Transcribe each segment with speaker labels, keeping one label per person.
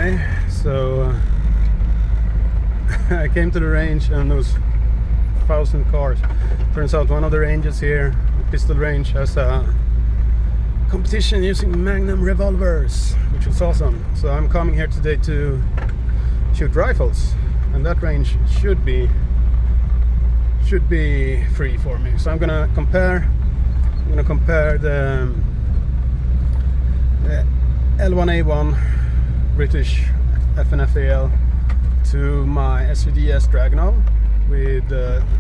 Speaker 1: Anyway, so I came to the range and there was 1,000 cars. Turns out one of the ranges here, the pistol range, has a competition using Magnum revolvers, which was awesome. So I'm coming here today to shoot rifles, and that range should be free for me. So I'm gonna compare the L1A1 British FAL to my SVD Dragunov with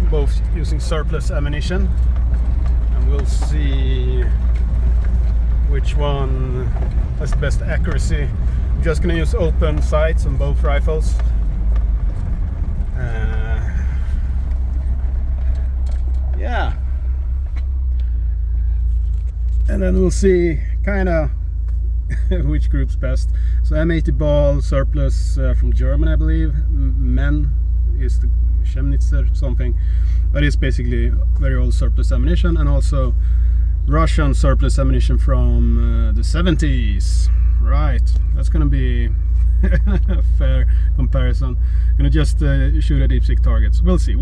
Speaker 1: both using surplus ammunition, and we'll see which one has the best accuracy. I'm just gonna use open sights on both rifles. Yeah, and then we'll see kind of which group's best. So M80 ball surplus from Germany, I believe. Men is the Chemnitzer something, but it's basically very old surplus ammunition, and also Russian surplus ammunition from the 70s. Right, that's gonna be a fair comparison. Gonna just shoot at IPSC targets. We'll see.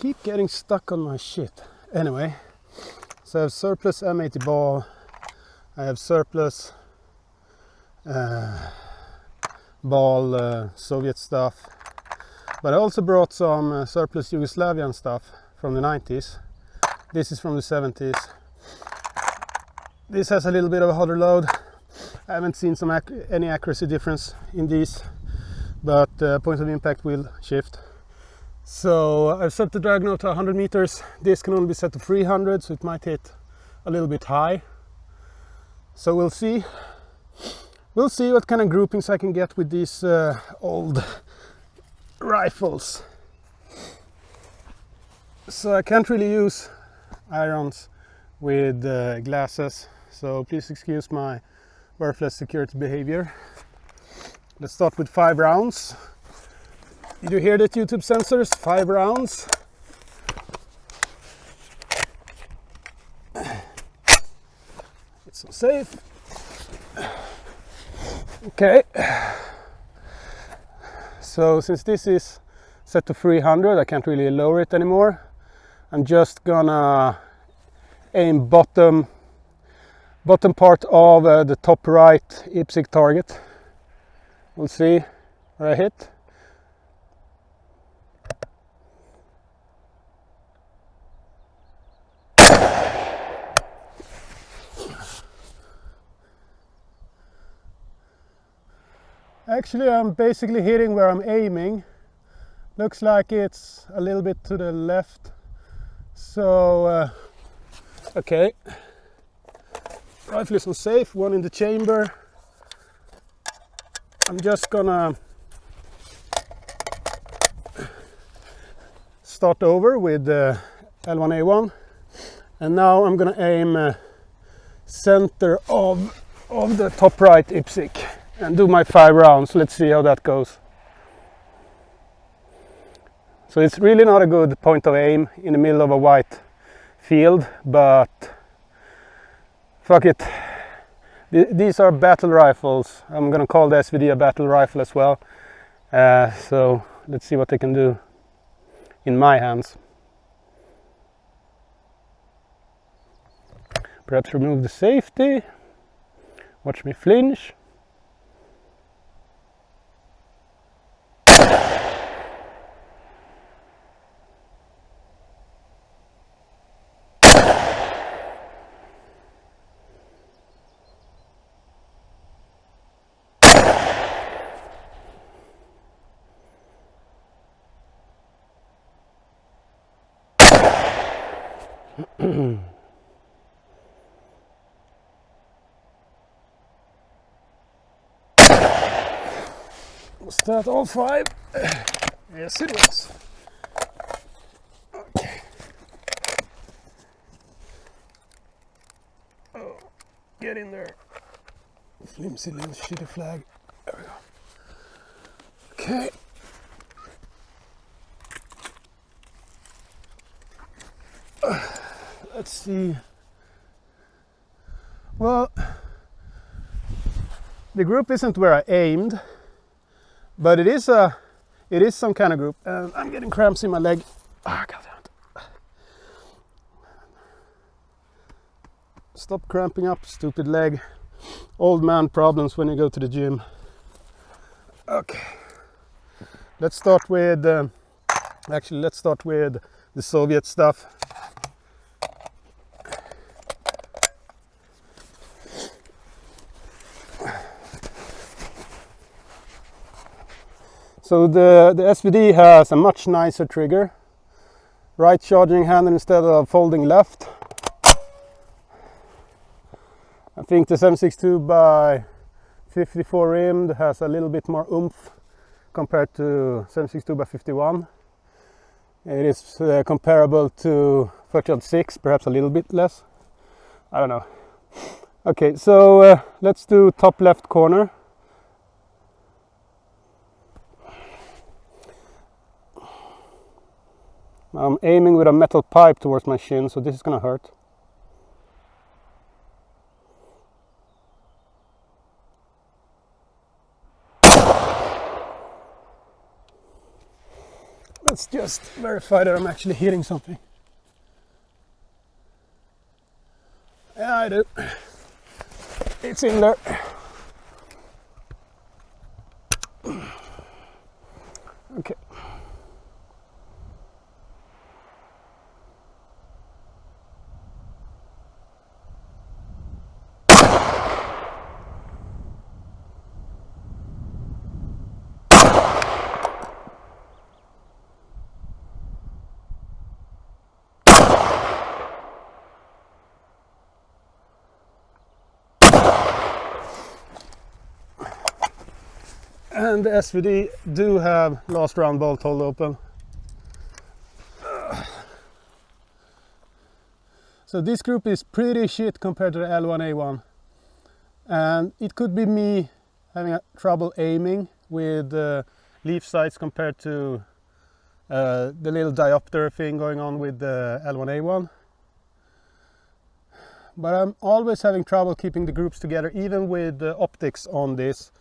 Speaker 1: Keep getting stuck on my shit. Anyway, so I have surplus M80 ball, I have surplus ball Soviet stuff, but I also brought some surplus Yugoslavian stuff from the 90s. This is from the 70s. This has a little bit of a hotter load. I haven't seen any accuracy difference in these, but point of impact will shift. So I've set the Dragunov to 100 meters. This can only be set to 300, so it might hit a little bit high. So we'll see. We'll see what kind of groupings I can get with these old rifles. So I can't really use irons with glasses, so please excuse my worthless security behavior. Let's start with 5 rounds. Did you hear that, YouTube censors? 5 rounds. It's so safe. Okay. So since this is set to 300, I can't really lower it anymore. I'm just gonna aim bottom part of the top right IPSC target. We'll see where I hit. Actually, I'm basically hitting where I'm aiming. Looks like it's a little bit to the left. So, okay. Rifle is on safe, one in the chamber. I'm just gonna start over with the L1A1. And now I'm gonna aim center of the top right IPSC. And do my 5 rounds. Let's see how that goes. So it's really not a good point of aim in the middle of a white field, but fuck it. These are battle rifles. I'm gonna call the SVD a battle rifle as well. So let's see what they can do in my hands. Perhaps remove the safety. Watch me flinch. Was that all 5? Yes, it was. Okay. Oh, get in there. Flimsy little shitty flag. There we go. Okay. Let's see. Well, the group isn't where I aimed, but it is some kind of group, and I'm getting cramps in my leg. Ah, God damn it. Stop cramping up, stupid leg. Old man problems when you go to the gym. Okay. Let's start with let's start with the Soviet stuff. So the SVD has a much nicer trigger. Right charging handle instead of folding left. I think the 762 by 54 rimmed has a little bit more oomph compared to 762 by 51. It is comparable to Fairchild 6, perhaps a little bit less. I don't know. Okay, so let's do top left corner. I'm aiming with a metal pipe towards my shin, so this is gonna hurt. Let's just verify that I'm actually hitting something. Yeah, I do. It's in there. Okay. And the SVD do have last round bolt hold open. So this group is pretty shit compared to the L1A1. And it could be me having trouble aiming with leaf sights compared to the little diopter thing going on with the L1A1. But I'm always having trouble keeping the groups together, even with the optics on this.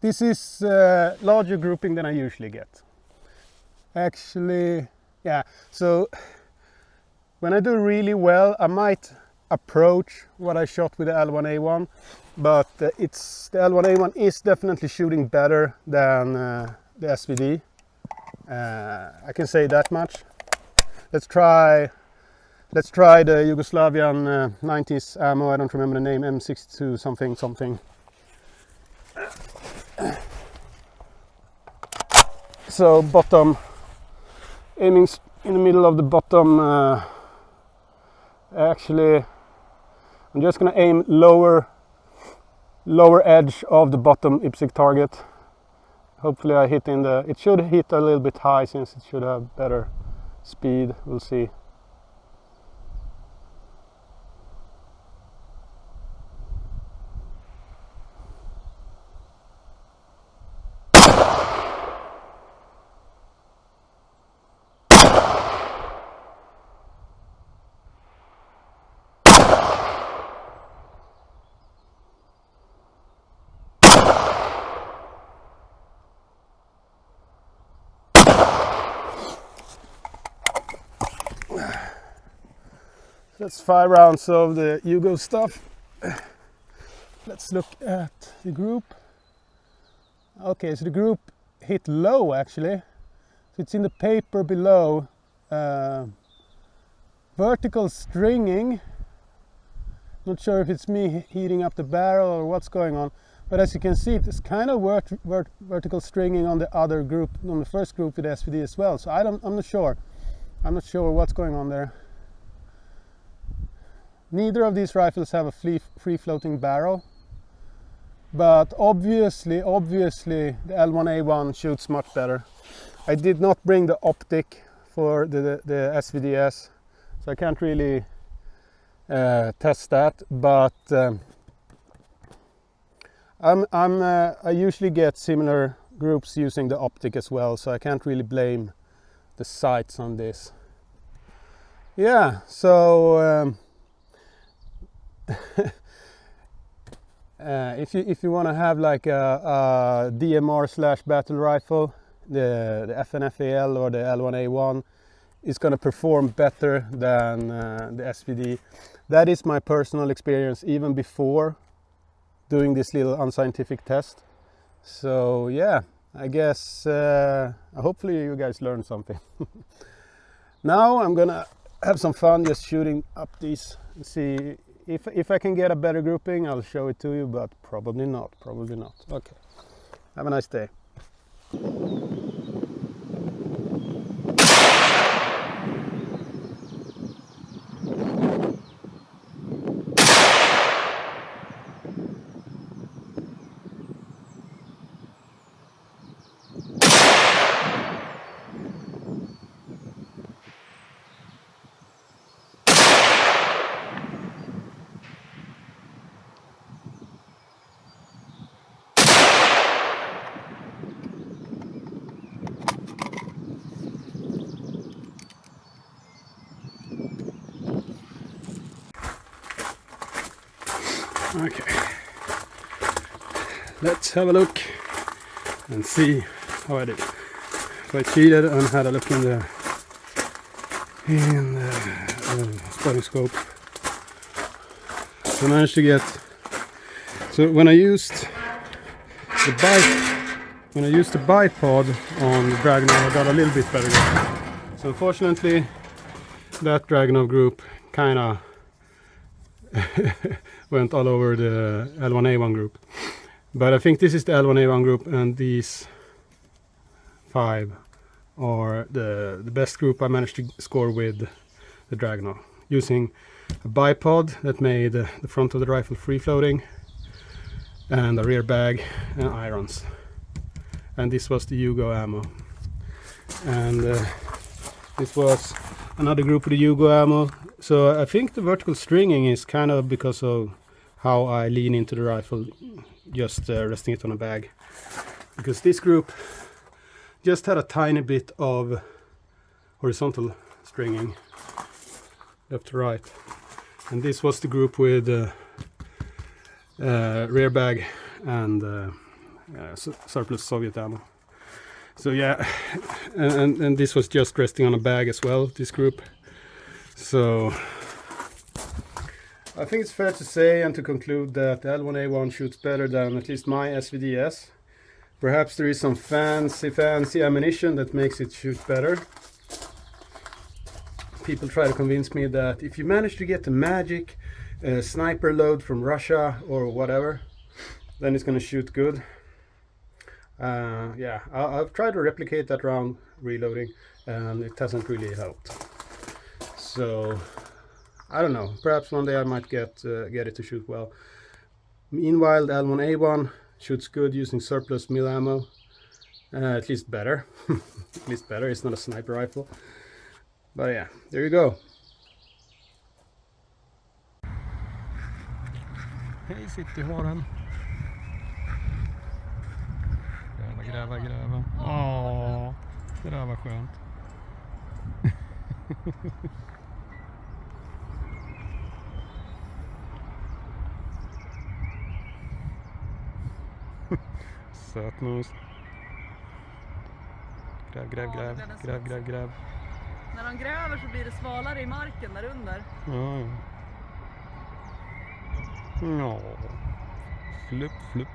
Speaker 1: This is larger grouping than I usually get. Actually, yeah, so when I do really well, I might approach what I shot with the L1A1, but the L1A1 is definitely shooting better than the SVD. I can say that much. Let's try the Yugoslavian 90s ammo. I don't remember the name, M62 something something. So bottom, aiming in the middle of the bottom. Actually, I'm just gonna aim lower edge of the bottom IPSC target. Hopefully I hit in the, it should hit a little bit high since it should have better speed. We'll see. That's 5 rounds of the Yugo stuff. Let's look at the group. Okay, so the group hit low actually. So it's in the paper below. Vertical stringing. Not sure if it's me heating up the barrel or what's going on. But as you can see, it's kind of vertical stringing on the other group, on the first group with SVD as well. So I'm not sure. I'm not sure what's going on there. Neither of these rifles have a free floating barrel. But obviously the L1A1 shoots much better. I did not bring the optic for the SVDS, so I can't really test that, but I usually get similar groups using the optic as well, so I can't really blame the sights on this. Yeah, so if you want to have like a DMR / battle rifle, the FAL or the L1A1 is going to perform better than the SVD. That is my personal experience even before doing this little unscientific test. So yeah, I guess hopefully you guys learned something. Now I'm gonna have some fun just shooting up these and see if I can get a better grouping. I'll show it to you, but probably not. Okay, have a nice day. Okay, let's have a look and see how I did. So I cheated and had a look in the spotting scope. So I managed to get. So when I used the bipod on the Dragunov, I got a little bit better group. So unfortunately, that Dragunov group kind of went all over the L1A1 group. But I think this is the L1A1 group, and these 5 are the best group I managed to score with the Dragunov, using a bipod that made the front of the rifle free floating, and a rear bag and irons. And this was the Yugo ammo. And this was another group with the Yugo ammo. So I think the vertical stringing is kind of because of how I lean into the rifle, just resting it on a bag. Because this group just had a tiny bit of horizontal stringing left to right. And this was the group with rear bag and surplus Soviet ammo. So yeah, and this was just resting on a bag as well, this group. So I think it's fair to say and to conclude that the L1A1 shoots better than at least my SVDS. Perhaps there is some fancy ammunition that makes it shoot better. People try to convince me that if you manage to get the magic sniper load from Russia or whatever, then it's going to shoot good. Yeah, I've tried to replicate that round reloading, and it hasn't really helped. So I don't know. Perhaps one day I might get it to shoot well. Meanwhile, the L1A1 shoots good using surplus mil ammo. At least better. At least better. It's not a sniper rifle. But yeah, there you go. Hej cityharen. Gräva. Åh, det där var skönt. Sötnos. Gräv.
Speaker 2: När de gräver så blir det svalare i marken där under.
Speaker 1: Ja. Flupp.